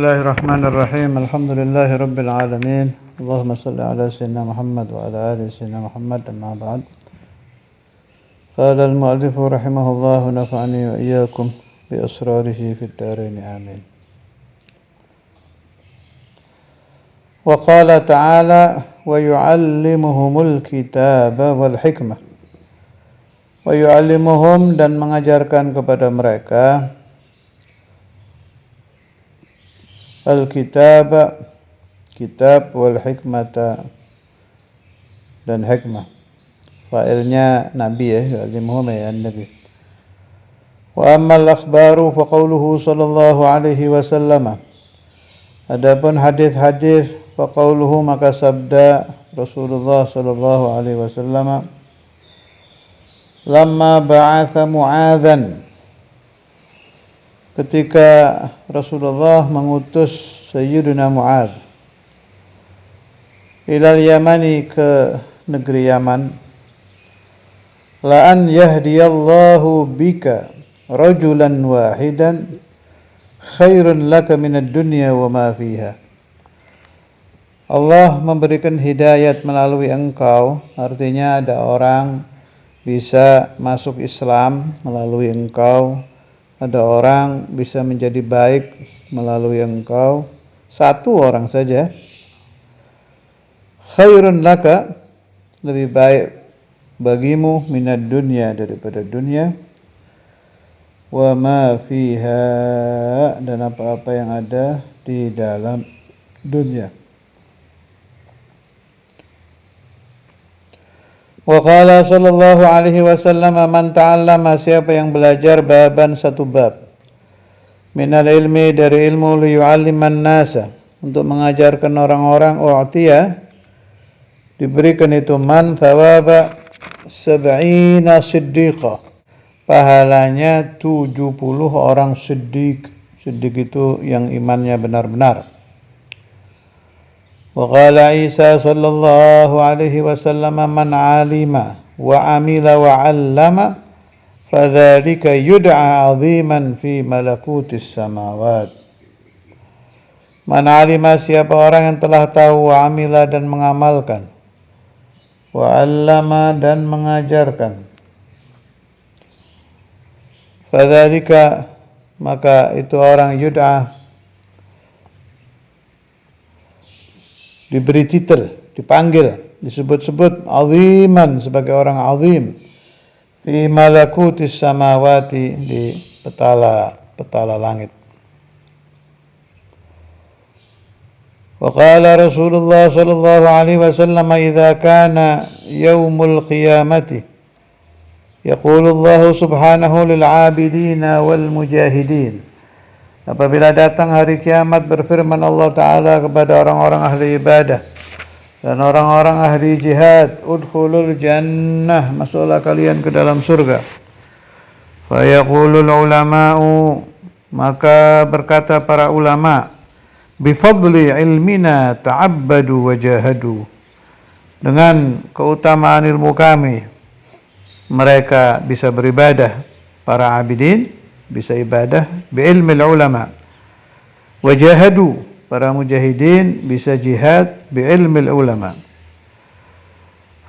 Bismillahirrahmanirrahim. Alhamdulillahi rabbil alamin. Allahumma salli ala sayyidina Muhammad wa ala ali sayyidina Muhammad, amma ba'd. Qala al-mu'allif rahimahullah, nafa'ani wa iyyakum bi asrarihi fid dharain, amin. Wa qala ta'ala wa yu'allimuhumul kitaba wal hikmah. Wa yu'allimuhum, dan mengajarkan kepada mereka al-kitab, kitab, wal hikmata, dan hikmah. Fa'ilnya nabi ya, yu'allimuhum ya nabi. Wa ammal akhbaru fa qawluhu sallallahu alaihi wasallam. Adapun hadis-hadis fa qawluhu, maka sabda Rasulullah sallallahu alaihi wasallam, lamma ba'atha Mu'adzan, ketika Rasulullah mengutus Sayyidina Mu'adz ilal Yamani, ke negeri Yaman, la an yahdiyallahu bika rajulan wahidan khairun laka minad dunya wa ma fiha. Allah memberikan hidayat melalui engkau, artinya ada orang bisa masuk Islam melalui engkau, ada orang bisa menjadi baik melalui engkau, satu orang saja. Khairun laka, lebih baik bagimu, minad dunya, daripada dunia, wa ma fiha, dan apa-apa yang ada di dalam dunia. Wa qala sallallahu alaihi wasallam, man ta'allama, siapa yang belajar baban, satu bab, minal ilmi, dari ilmu, li yu'alliman nasa, untuk mengajarkan orang-orang, u'tiya, diberikan itu man thawaba sab'ina siddiqa, pahalanya 70 orang siddiq. Siddiq itu yang imannya benar-benar. Wa qala Isa sallallahu alaihi wasallam, man alima wa amila wa 'allama fadzalika yud'a 'aziman fi malakutis samawat. Man alima, siapa orang yang telah tahu, wa amila, dan mengamalkan, wa 'allama, dan mengajarkan, fadzalika, maka itu orang yud'a, diberi titel, dipanggil, disebut-sebut aziman, sebagai orang azim, fi malakutis samawati, di petala langit. Wa qala Rasulullah sallallahu alaihi wasallam, idza kana yaumul qiyamati yaqulu Allah subhanahu lil 'abidina wal mujahidin. Apabila datang hari kiamat, berfirman Allah Ta'ala kepada orang-orang ahli ibadah dan orang-orang ahli jihad, udkhulul jannah, masuklah kalian ke dalam surga. Fa yaqulul ulama'u, maka berkata para ulama, bifadli ilmina ta'abbadu wa jahadu, dengan keutamaan ilmu kami mereka bisa beribadah. Para abidin bisa ibadah bi'ilmil ulama, wajahadu, para mujahidin bisa jihad bi'ilmil ulama.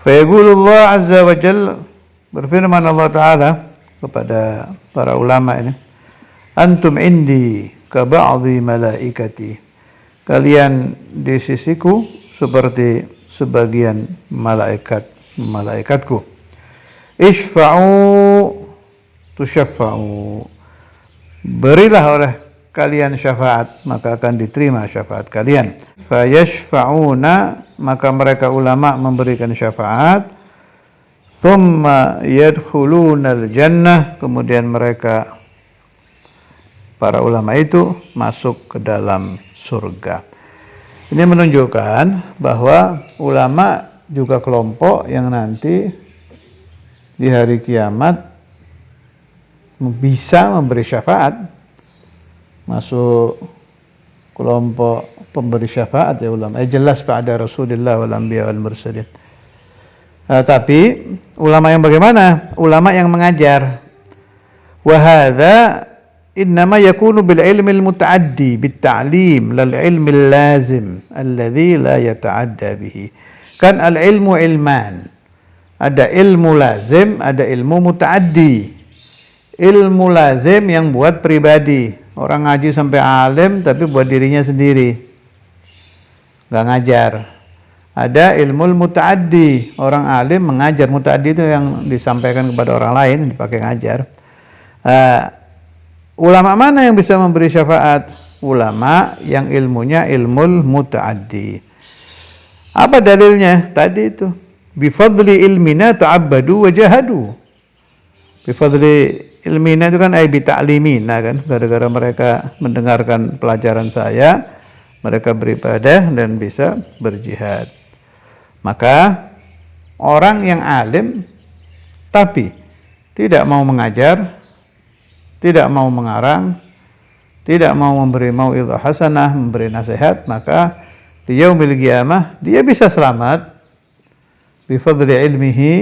Fayaqulullah azza wa jalla, berfirman Allah Ta'ala kepada para ulama ini, antum indi ka ba'dhi malaikati, kalian di sisiku seperti sebagian malaikatku. Ishfa'u tusyaffa'u, berilah oleh kalian syafaat, maka akan diterima syafaat kalian. Fa yashfa'una, maka mereka ulama memberikan syafaat. Thumma yadkhulunal jannah, kemudian mereka, para ulama itu, masuk ke dalam surga. Ini menunjukkan bahwa ulama juga kelompok yang nanti di hari kiamat bisa memberi syafaat, masuk kelompok pemberi syafaat ya ulama. Jelas pada Rasulullah wal anbiya wal mursalin. Tapi ulama yang bagaimana? Ulama yang mengajar. Wa hadza innama yakunu bil ilmil muta'addi bit ta'lim lal ilmil lazim alladhi la yata'adda bihi. Kan al ilmu ilman. Ada ilmu lazim, ada ilmu muta'addi. Ilmu lazim yang buat pribadi. Orang ngaji sampai alim tapi buat dirinya sendiri. Enggak ngajar. Ada ilmu muta'addi. Orang alim mengajar. Muta'addi itu yang disampaikan kepada orang lain, dipakai ngajar. Ulama mana yang bisa memberi syafaat? Ulama yang ilmunya ilmul muta'addi. Apa dalilnya? Tadi itu. Bifadli ilmina ta'abbadu wa jahadu. Bifadli ilmina itu kan bi ta'limina kan. Gara-gara mereka mendengarkan pelajaran saya, mereka beribadah dan bisa berjihad. Maka orang yang alim tapi tidak mau mengajar, tidak mau mengarang, tidak mau memberi mau'izah hasanah, memberi nasihat, maka di yaumil qiyamah dia bisa selamat bifadli ilmihi,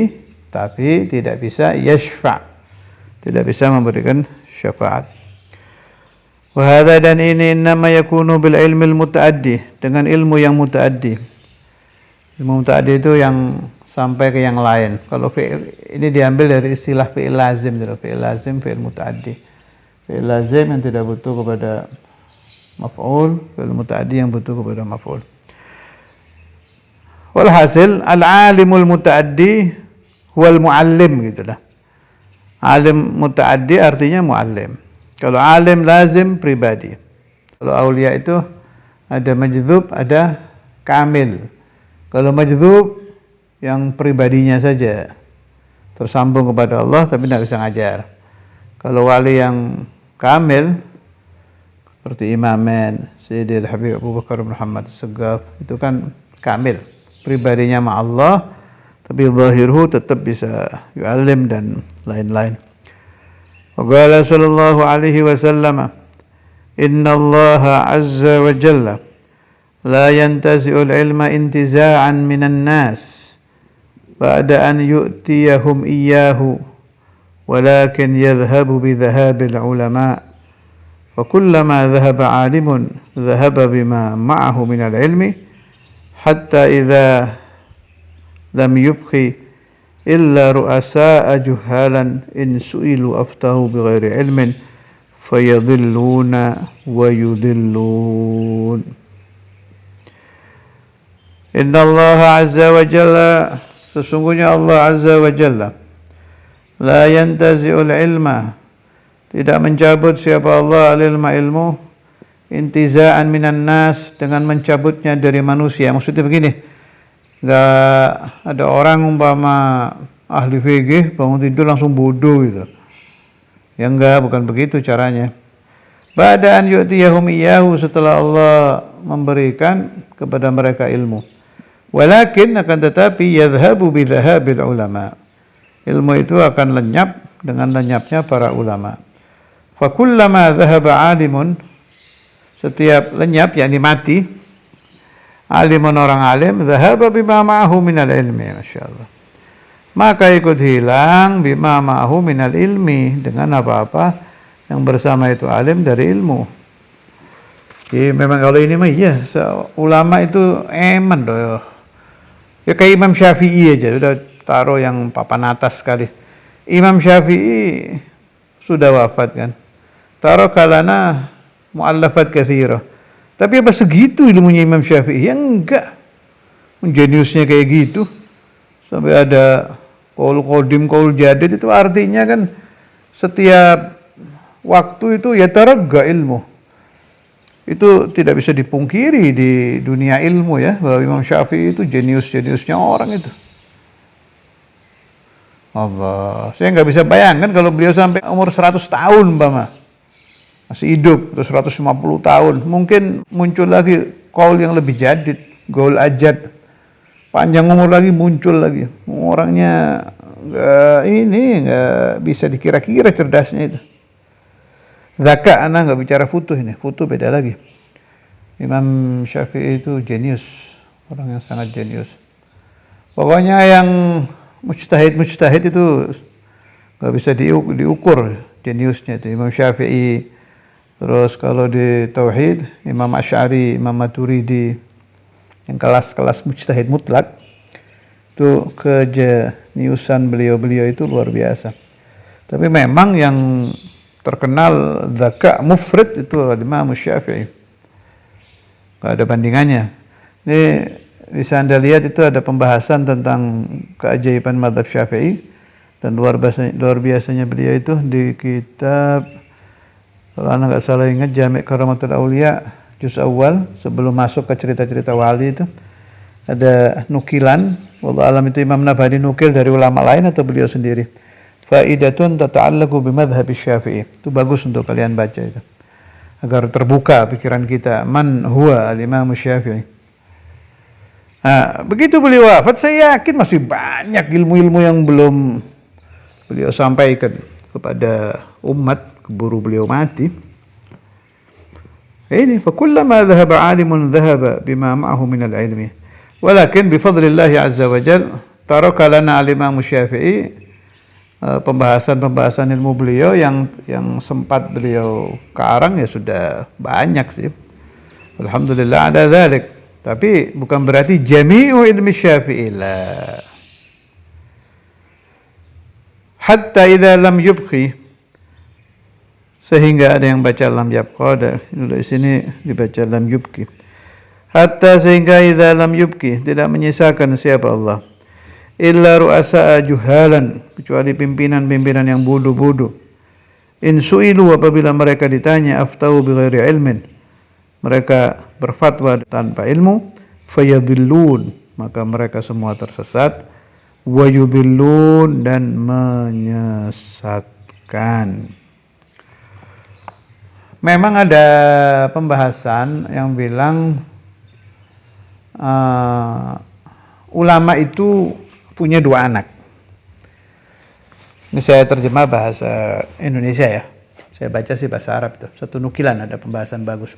tapi tidak bisa yashfa', tidak bisa memberikan syafaat. Wa hadza, dan ini innama yakunu bil ilmil mutaaddi, dengan ilmu yang mutaaddi. Ilmu mutaaddi itu yang sampai ke yang lain. Kalau fi'il ini diambil dari istilah fi'il lazim, fi'il lazim, fi'il mutaaddi. Fi'il lazim yang tidak butuh kepada maf'ul, fi'il mutaaddi yang butuh kepada maf'ul. Walhasil al-alimul mutaaddi huwal muallim, gitulah. Alim mutaaddi artinya muallim. Kalau alim lazim pribadi. Kalau aulia itu ada majdzub, ada kamil. Kalau majdzub yang pribadinya saja tersambung kepada Allah tapi tidak bisa ngajar. Kalau wali yang kamil seperti Imamen, Sayyidil Habib Abu Bakar Muhammad As-Saggaf, itu kan kamil, pribadinya ma Allah tapi zahirhu tetap bisa yu'allim dan lain-lain. Wa qala sallallahu alaihi wasallam, inna Allah azza wa jalla la yantazi'ul ilma intiza'an minan nas ba'da an yu'tiyahum iyyahu walakin yadhhabu bi dhahabil ulama fa kullama dhahaba 'alimun dhahaba bima ma'ahu minal ilmi hatta idza lam yubqi illa ru'asa'a juhalan in su'ilu aftahu bighairi ilmin fayadhilluna wa yudhillun. Inna Allah azza wa jalla, sesungguhnya Allah azza wa jalla, la yantazi'ul ilma, tidak mencabut siapa Allah al-ilma ilmu, intiza'an minan nas, dengan mencabutnya dari manusia. Maksudnya begini, enggak ada orang umpama ahli fikih bangun tidur langsung bodoh gitu. Ya enggak, bukan begitu caranya. Ba'da an yu'tiyahum iyyahu, setelah Allah memberikan kepada mereka ilmu. Walakin, akan tetapi, yadhhabu bi dhahabil ulama, ilmu itu akan lenyap dengan lenyapnya para ulama. Fa kullama dhahaba 'alimun, setiap lenyap yakni mati, alimun orang alim, dhahaba bima ma'ahu minal ilmi, masyaallah, maka ikut hilang bima ma'ahu minal ilmi, dengan apa-apa yang bersama itu alim dari ilmu. Jadi memang kalau ini mah iya, ulama itu eman doh. Ya kayak Imam Syafi'i aja, udah taruh yang papan atas sekali. Imam Syafi'i sudah wafat kan. Taruh kalana mu'allafat katsirah. Tapi apa segitu ilmunya Imam Syafi'i? Ya enggak. Jeniusnya kayak gitu. Sampai ada qaul qadim, qaul jadid, itu artinya kan setiap waktu itu ya taragga ilmu. Itu tidak bisa dipungkiri di dunia ilmu ya, bahwa Imam Syafi'i itu jenius-jeniusnya orang itu. Allah, saya nggak bisa bayangkan kalau beliau sampai umur 100 tahun umpama masih hidup, atau 150 tahun, mungkin muncul lagi qaul yang lebih jadid, qaul ajad, panjang umur lagi muncul lagi. Orangnya nggak bisa dikira-kira cerdasnya itu. Zaka, anak nggak bicara futuh ini, futuh beda lagi. Imam Syafi'i itu jenius, orang yang sangat jenius. Pokoknya yang mujtahid itu nggak bisa diukur jeniusnya itu. Imam Syafi'i Terus kalau di tauhid, Imam Asy'ari, Imam Maturidi, yang kelas-kelas mujtahid mutlak, itu kejeniusan beliau-beliau itu luar biasa. Tapi memang yang terkenal dzaka mufrid itu Imam Syafi'i. Enggak ada bandingannya. Ini bisa Anda lihat itu ada pembahasan tentang keajaiban mazhab Syafi'i, dan luar biasanya beliau itu di kitab, kalau Anda enggak salah ingat, Jami' Karamatul Auliya juz awal, sebelum masuk ke cerita-cerita wali itu ada nukilan, wallahu alam itu Imam Nabhani nukil dari ulama lain atau beliau sendiri. Faidatun tata'allaqu bimadhhab Syafi'i. Itu bagus untuk kalian baca itu, agar terbuka pikiran kita, man huwa al-Imam Syafi'i. Nah, begitu beliau wafat, saya yakin masih banyak ilmu-ilmu yang belum beliau sampaikan kepada umat, keburu beliau mati. Ini fakullama dhahaba 'alimun dhahaba bima ma'ahu min al-'ilmi. Walakin bifadlillah azza wa jalla taraka lana al-Imam Syafi'i pembahasan-pembahasan ilmu beliau yang sempat beliau karang ya sudah banyak sih. Alhamdulillah ada dzalik. Tapi bukan berarti jami'u ilmi Syafi'i la. Hatta idza lam yubqi, sehingga ada yang baca lam yabqa, di sini dibaca lam yubqi. Hatta sehingga idza lam yubqi, tidak menyisakan siapa Allah, illa ru'asa juhalan, kecuali pimpinan-pimpinan yang bodoh-bodoh. In su'ilu, apabila mereka ditanya, aftau bighairi ilmin, mereka berfatwa tanpa ilmu, fayadhillun, maka mereka semua tersesat, wa yudhillun, dan menyesatkan. Memang ada pembahasan yang bilang ulama itu punya dua anak. Ini saya terjemah bahasa Indonesia ya. Saya baca sih bahasa Arab itu. Satu nukilan ada pembahasan bagus.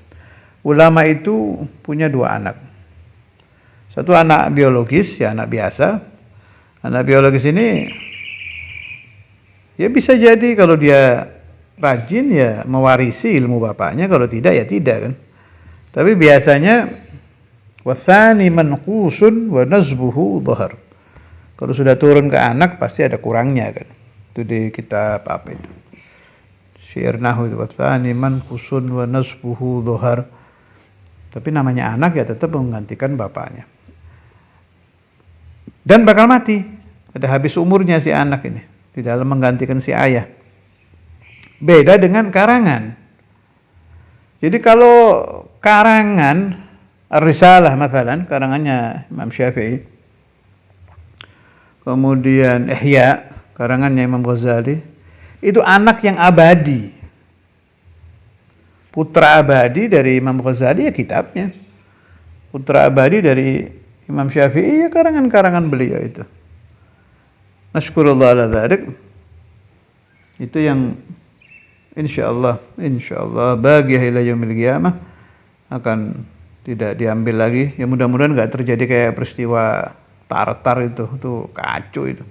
Ulama itu punya dua anak. Satu anak biologis, ya anak biasa. Anak biologis ini ya bisa jadi kalau dia rajin ya mewarisi ilmu bapaknya, kalau tidak ya tidak kan. Tapi biasanya wathani manqusun wa nazbuhu dhahar. Kalau sudah turun ke anak pasti ada kurangnya kan. Itu di kitab apa itu? Syair nahwu itu, wathani manqusun wa nazbuhu dhahar. Tapi namanya anak ya tetap menggantikan bapaknya. Dan bakal mati. Ada habis umurnya si anak ini di dalam menggantikan si ayah. Beda dengan karangan. Jadi kalau karangan Ar-Risalah mathalan, karangannya Imam Syafi'i, kemudian Ihya, karangannya Imam Ghazali, itu anak yang abadi. Putra abadi dari Imam Ghazali ya kitabnya. Putra abadi dari Imam Syafi'i ya karangan-karangan beliau itu. Nasykurullah ala dzalik. Itu yang insyaallah bagi ila yaumil qiyamah akan tidak diambil lagi. Ya mudah-mudahan enggak terjadi kayak peristiwa Tartar itu kacau itu.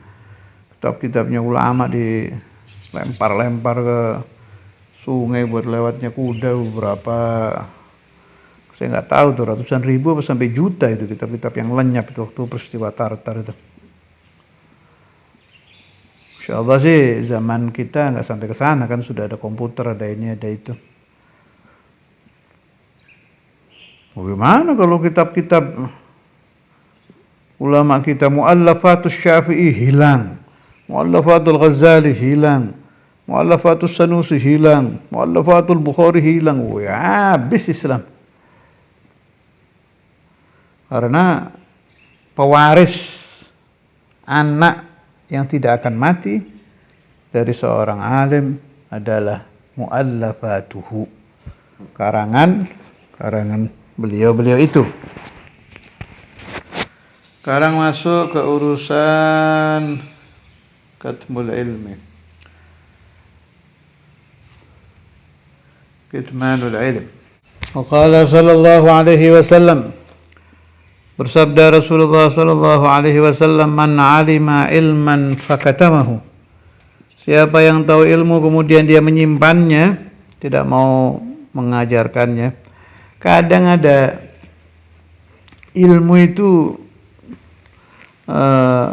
Kitab-kitabnya ulama dilempar-lempar ke sungai buat lewatnya kuda, berapa saya nggak tahu tuh, ratusan ribu atau sampai juta itu kitab-kitab yang lenyap itu waktu peristiwa Tartar itu. Insyaallah sih zaman kita nggak sampai ke sana kan, sudah ada komputer, ada ini, ada itu. Bagaimana kalau kitab-kitab ulama kita, Mu'allafatus Syafi'i hilang, Mu'allafatul Ghazali hilang, Mu'allafatus Sanusi hilang, Mu'allafatul Bukhari hilang, wah habis Islam. Karena pewaris anak yang tidak akan mati dari seorang alim adalah mu'allafatuhu, karangan beliau-beliau itu. Sekarang masuk ke urusan katmul ilmi, kitmanul ilm. Waqala sallallahu alaihi wasallam, bersabda Rasulullah sallallahu alaihi wasallam, man alima ilman fakatamahu, siapa yang tahu ilmu kemudian dia menyimpannya, tidak mau mengajarkannya. Kadang ada ilmu itu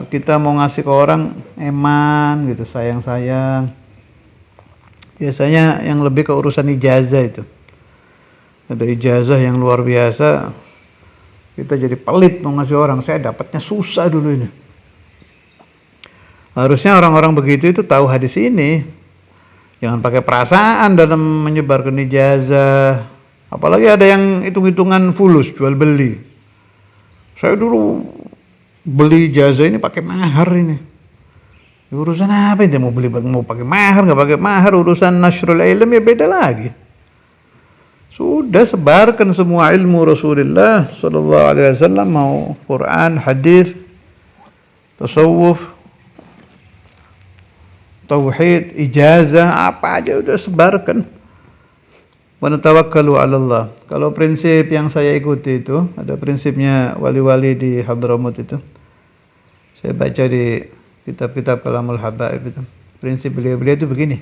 kita mau ngasih ke orang eman gitu, sayang-sayang. Biasanya yang lebih ke urusan ijazah itu. Ada ijazah yang luar biasa, kita jadi pelit mau ngasih orang. Saya dapatnya susah dulu ini. Harusnya orang-orang begitu itu tahu hadis ini. Jangan pakai perasaan dalam menyebarkan ijazah. Apalagi ada yang hitung-hitungan fulus, jual beli. Saya dulu beli ijazah ini pakai mahar ini. Urusan apa itu, mau pakai mahar, nggak pakai mahar, urusan nasrul ilm ya beda lagi. Sudah sebarkan semua ilmu Rasulullah sallallahu alaihi wasallam, mau Quran, hadis, tasawuf, tauhid, ijazah, apa aja udah sebarkan. Wa natawakkalu 'ala Allah. Kalau prinsip yang saya ikuti itu, ada prinsipnya wali-wali di Hadramut itu. Saya baca di kitab-kitab Kalamul Habaib itu. Prinsip beliau-beliau itu begini.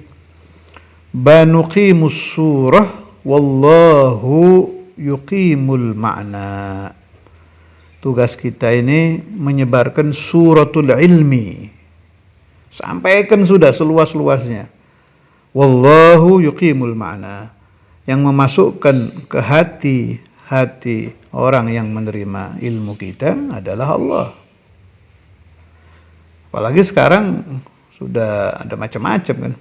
Banuqimus surah wallahu yuqimul ma'na. Tugas kita ini menyebarkan suratul ilmi. Sampaikan sudah seluas-luasnya. Wallahu yuqimul ma'na. Yang memasukkan ke hati orang yang menerima ilmu kita adalah Allah. Apalagi sekarang sudah ada macam-macam kan.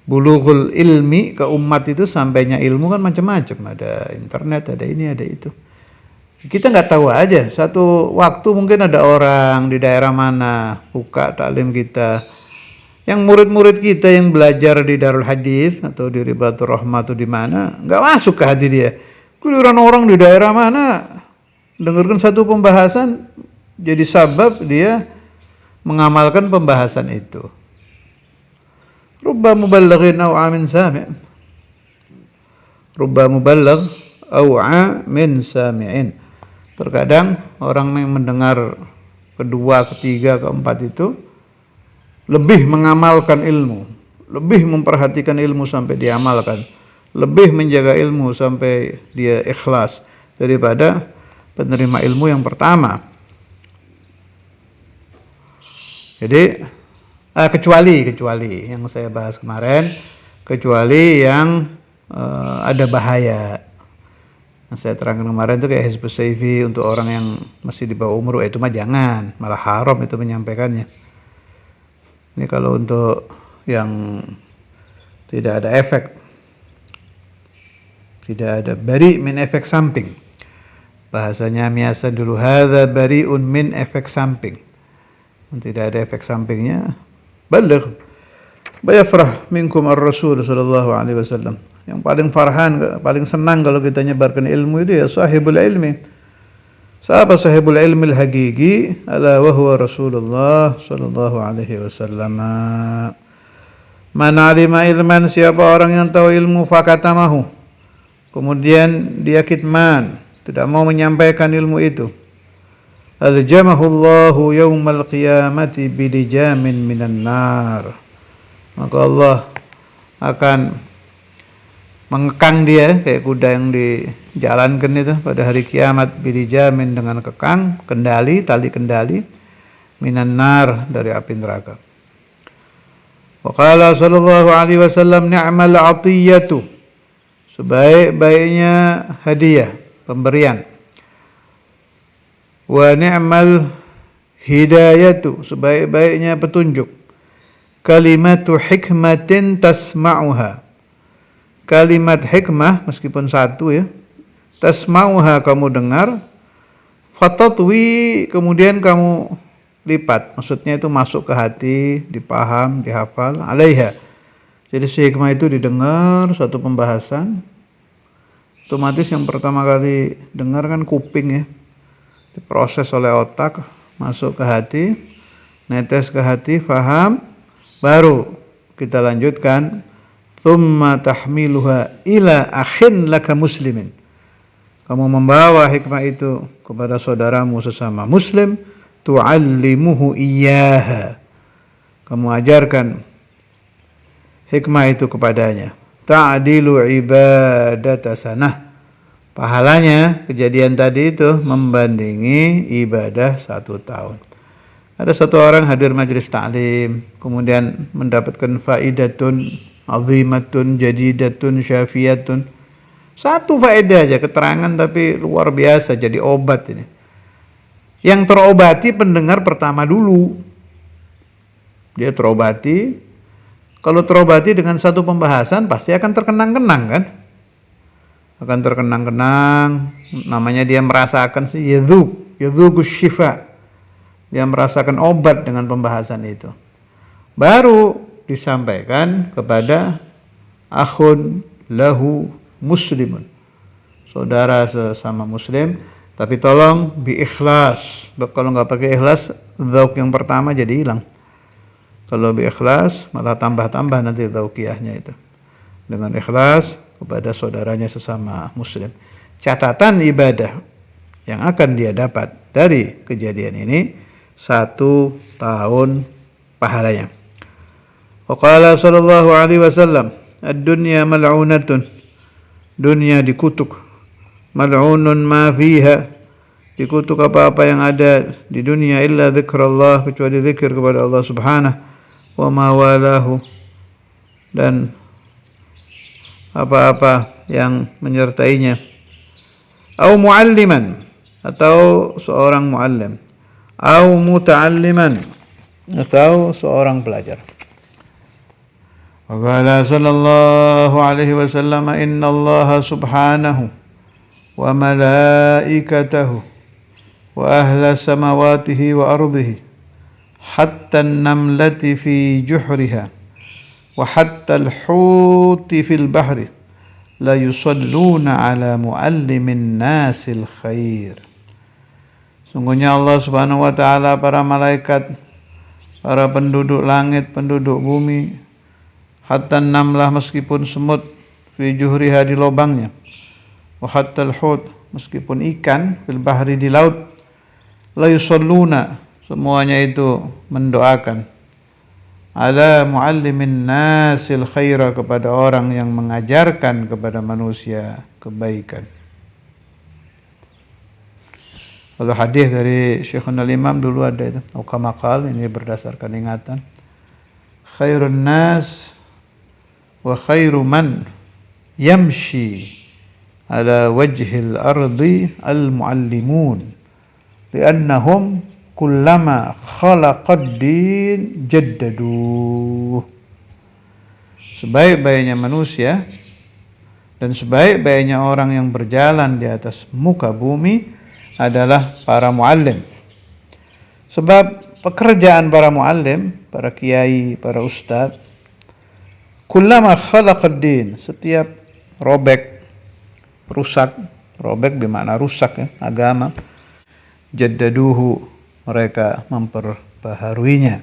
Bulughul ilmi ke umat itu, sampainya ilmu kan macam-macam. Ada internet, ada ini, ada itu. Kita nggak tahu aja. Satu waktu mungkin ada orang di daerah mana buka taklim kita. Yang murid-murid kita yang belajar di Darul Hadis atau di Ribatul Rahmah atau di mana, nggak masuk ke hati dia. Giliran orang di daerah mana dengarkan satu pembahasan, jadi sabab dia mengamalkan pembahasan itu. Rubba muballighin aw'a min sami'. Rubba muballigh aw'a min sami'in. Terkadang orang yang mendengar kedua, ketiga, keempat itu lebih mengamalkan ilmu, lebih memperhatikan ilmu sampai diamalkan, lebih menjaga ilmu sampai dia ikhlas daripada penerima ilmu yang pertama. Jadi kecuali yang saya bahas kemarin, kecuali yang ada bahaya. Yang saya terangkan kemarin itu kayak Hizbus Sayfi untuk orang yang masih di bawah umur, itu mah jangan, malah haram itu menyampaikannya. Ini kalau untuk yang tidak ada efek, tidak ada bari min efek samping. Bahasanya biasa dulu, hadza bari'un min efek samping. Tidak ada efek sampingnya. Baligh bayafrah minkum ar-rasul sallallahu alaihi wasallam. Yang paling farhan, paling senang kalau kita nyebarkan ilmu itu ya sahibul ilmi. Siapa sahibul ilmi al-haqiqi? Ala wa huwa Rasulullah sallallahu alaihi wasallam. Man alima ilman, siapa orang yang tahu ilmu fakatamahu, kemudian dia kitman, tidak mau menyampaikan ilmu itu. Aljamahullahu yawmal qiyamati bilijamin minan nar. Maka Allah akan mengekang dia kayak kuda yang dijalankan itu pada hari kiamat, bilijamin dengan kekang, kendali, tali kendali, minan nar, dari api neraka. Wa qala sallallahu alaihi wasallam, ni'mal atiyatu, sebaik-baiknya hadiah, pemberian. Wa ni'mal hidayatu, sebaik-baiknya petunjuk. Kalimatu hikmatin tasma'uha, kalimat hikmah meskipun satu ya, tasma'uha, kamu dengar, fatatwi, kemudian kamu lipat, maksudnya itu masuk ke hati, dipaham, dihafal, alaiha. Jadi si hikmah itu didengar satu pembahasan, otomatis yang pertama kali dengar kan kuping ya, diproses oleh otak, masuk ke hati, netes ke hati, faham, baru kita lanjutkan, thumma tahmiluha ila akhin laka muslimin, kamu membawa hikmah itu kepada saudaramu sesama muslim, tu'allimuhu iyyaha, kamu ajarkan hikmah itu kepadanya, ta'dilu ibadata sanah. Pahalanya kejadian tadi itu membandingi ibadah 1 tahun. Ada satu orang hadir majelis ta'lim, kemudian mendapatkan faidatun azimatun jadidatun syafiyatun. Satu faedah aja, keterangan tapi luar biasa, jadi obat ini. Yang terobati pendengar pertama dulu. Dia terobati. Kalau terobati dengan satu pembahasan pasti akan terkenang-kenang kan? Akan terkenang-kenang, namanya dia merasakan sih yadzuqus syifa. Dia merasakan obat dengan pembahasan itu. Baru disampaikan kepada akhun lahu muslimun. Saudara sesama muslim, tapi tolong bi-ikhlas. Kalau nggak pakai ikhlas, dzauq yang pertama jadi hilang. Kalau bi-ikhlas malah tambah-tambah nanti dzauqiyahnya itu. Dengan ikhlas kepada saudaranya sesama muslim. Catatan ibadah yang akan dia dapat dari kejadian ini 1 tahun pahalanya. Wa qala sallallahu alaihi wasallam, ad-dunya mal'unatun. Dunia dikutuk. Mal'unun ma fiha. Dikutuk apa-apa yang ada di dunia illa dzikrullah, kecuali zikir kepada Allah Subhanahu wa ma walahu, dan apa-apa yang menyertainya. Au mualliman, atau seorang muallim. Au muta'alliman, atau seorang pelajar. Wa qala sallallahu alaihi wasallam, inna Allah subhanahu wa malaikatahu wa ahla samawatihi wa ardihi hatta an-namlati fi juhriha wa hatta al-huti fil bahri la yusalluna ala muallimin nasil khair. Sungguhnya Allah Subhanahu wa taala, para malaikat, para penduduk langit, penduduk bumi, hatta namlah, meskipun semut, fi juhriha, di lubangnya, wa hatta al-hut, meskipun ikan, fil bahri, di laut, la yusalluna, semuanya itu mendoakan, ala muallimin nasil khaira, kepada orang yang mengajarkan kepada manusia kebaikan. Kalau hadis dari Syekhul Imam dulu ada itu, ukamakal, ini berdasarkan ingatan. Khairun nas wa khairu man yamshi ala wajhil ardi al-muallimun li'annahum kullama khalaqad din jaddadu. Sebaik-baiknya manusia dan sebaik-baiknya orang yang berjalan di atas muka bumi adalah para muallim. Sebab pekerjaan para muallim, para kiai, para ustadz, kullama khalaqad din, setiap robek, rusak, robek bermakna rusak ya, agama, jaddaduhu, mereka memperbaharuinya.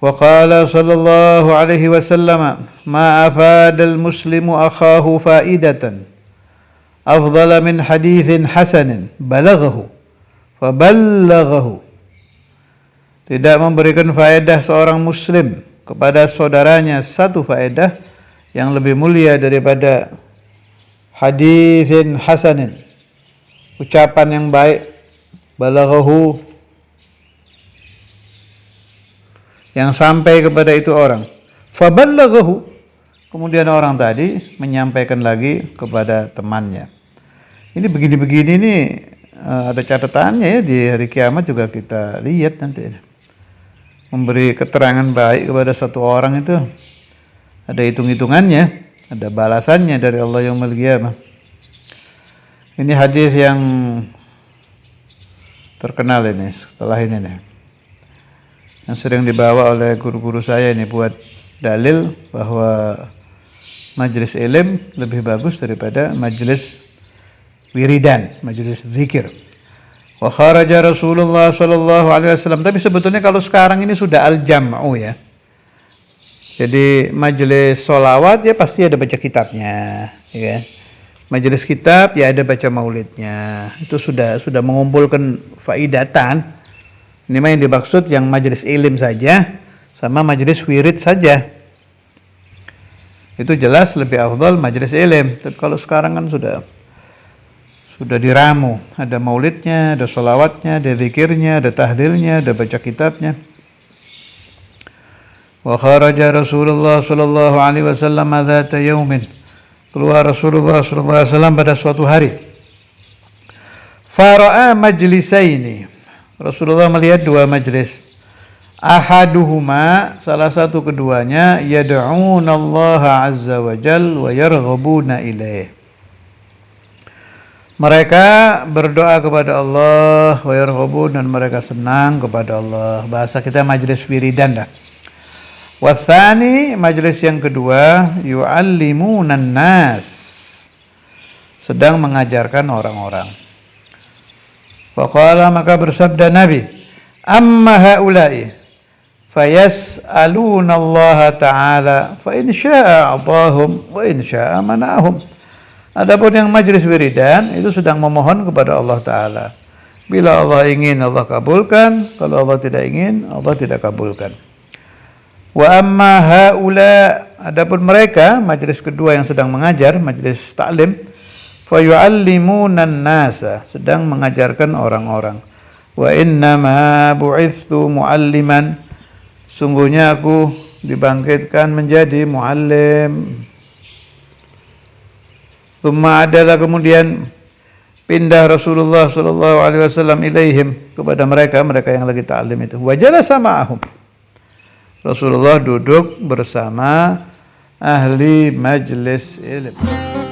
Wa qala sallallahu alaihi wasallam, ma afadal muslimu akhahu faidatan afdala min hadithin hasanin balaghahu faballaghahu. Tidak memberikan faedah seorang muslim kepada saudaranya satu faedah yang lebih mulia daripada hadithin hasanin, ucapan yang baik, balaghahu, yang sampai kepada itu orang, faballaghahu, kemudian orang tadi menyampaikan lagi kepada temannya. Ini begini-begini nih, ada catatannya ya, di hari kiamat juga kita lihat nanti. Memberi keterangan baik kepada satu orang itu ada hitung-hitungannya, ada balasannya dari Allah yaumil qiyamah. Ini hadis yang terkenal ini setelah ini nih, yang sering dibawa oleh guru-guru saya ini buat dalil bahwa majelis ilm lebih bagus daripada majelis wiridan, majelis zikir. Wa kharaja Rasulullah sallallahu alaihi wasallam. Tapi sebetulnya kalau sekarang ini sudah al-jam'u ya. Jadi majelis sholawat ya pasti ada baca kitabnya, ya. Majelis kitab ya ada baca maulidnya. Itu sudah mengumpulkan faidatan. Ini mah yang dimaksud yang majelis ilm saja sama majelis wirid saja. Itu jelas lebih afdal majlis ilm. Tapi kalau sekarang kan sudah diramu, ada maulidnya, ada sholawatnya, ada zikirnya, ada tahlilnya, ada baca kitabnya. Wa kharaja Rasulullah sallallahu alaihi wasallam dzata yaumin. Keluar Rasulullah sallallahu alaihi wasallam pada suatu hari. Fara'a majlisaini. Rasulullah melihat dua majlis. Ahaduhuma, salah satu keduanya, yad'unallaha azza wa jal wa yarghabuna ilaih. Mereka berdoa kepada Allah, wa yarghabun, dan mereka senang kepada Allah. Bahasa kita majlis wiridan dah. Wathani, majlis yang kedua, yu'allimunan nas, sedang mengajarkan orang-orang. Faqala, maka bersabda Nabi, amma haula'i fayas'aluna Allah Ta'ala fa in syaa a'tahum wa in syaa mana'ahum. Adapun yang majlis wiridan itu sedang memohon kepada Allah Ta'ala. Bila Allah ingin, Allah kabulkan. Kalau Allah tidak ingin, Allah tidak kabulkan. Wa amma haula, adapun mereka majlis kedua yang sedang mengajar, majlis taklim, fa yu'allimunan nasa, sedang mengajarkan orang-orang. Wa innama bu'ithtu mu'alliman, sungguhnya aku dibangkitkan menjadi muallim. Tsumma adalah kemudian pindah Rasulullah sallallahu alaihi wasallam ilaihim, kepada mereka yang lagi ta'lim itu. Wa jalasa ma'ahum, Rasulullah duduk bersama ahli majlis ilmu.